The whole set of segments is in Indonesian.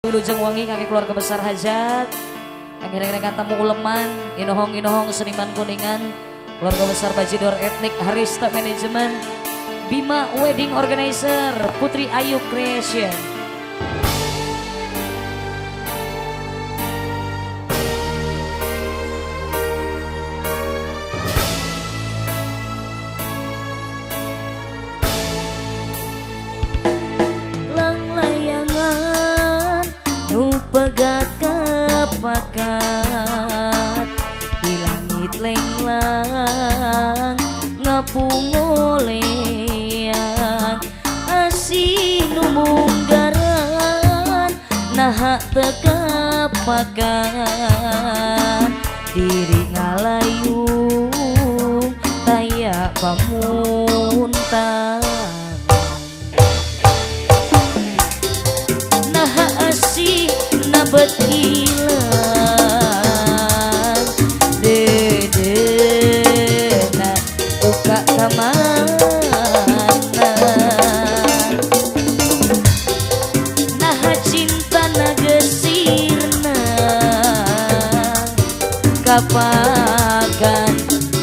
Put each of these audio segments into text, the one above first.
Wilujeng Wangi kaki keluarga besar hajat yang kira-kira tamu uleman inohong seniman kuningan keluarga besar Bajidor etnik Harista manajemen Bima wedding organizer Putri Ayu Creation. Pegat kepakat di langit lenglang ngapungolean asin munggaran nah tekapakan diri ngalayung taya pamuntang nah asih bet hilang dedena buka kamana nah cinta nagesirna kapakan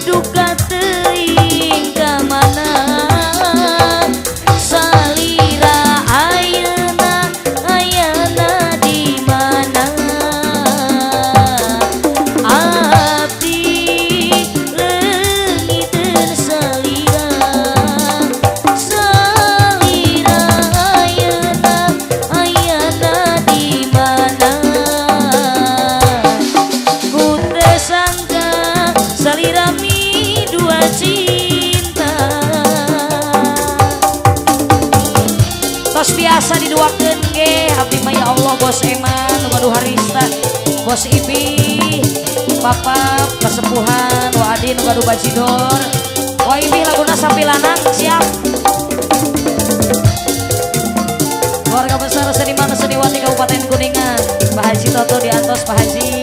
duka teuing kamana tos biasa diduakeun ge abdi mah ya Allah bos Eman waduh Harista bos Ibi papa kesepuhan wa Adin waduh Bajidor wa Ibi laguna sampilanan siap keluarga besar seniman seniwati Kabupaten Kuningan Pak Haji Toto di atas Pak Haji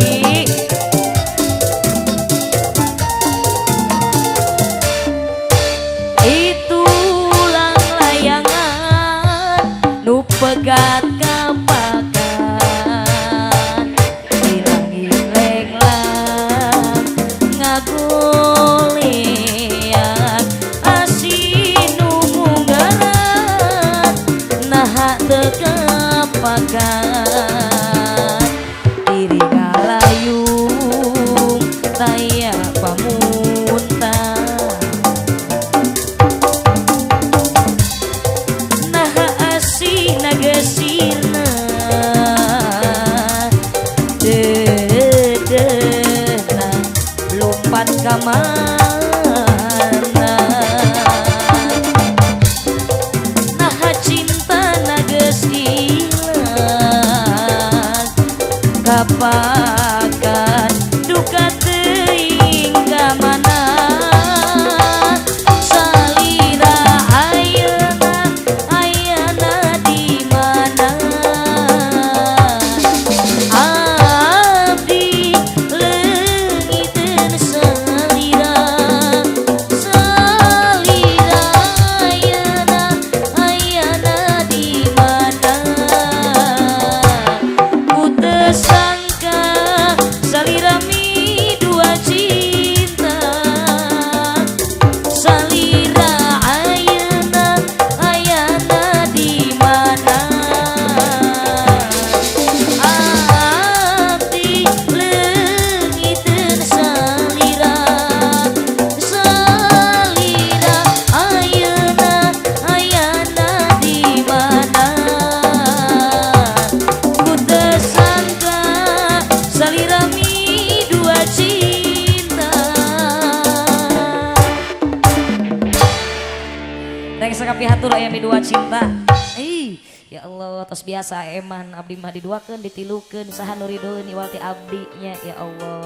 pegat kapakan di langit lenglang ngagolean asin munggaran nah tekapakan diri ngalayung taya pamuntang nagesirna dedena lompat kamana nah cinta nages hilang kapakan duka teuing kamana Sekapi hatur aya dua cinta. Ya Allah tos biasa Eman abdi mah diduakeun ditilukeun saha nu ridho niwati abdinya ya Allah.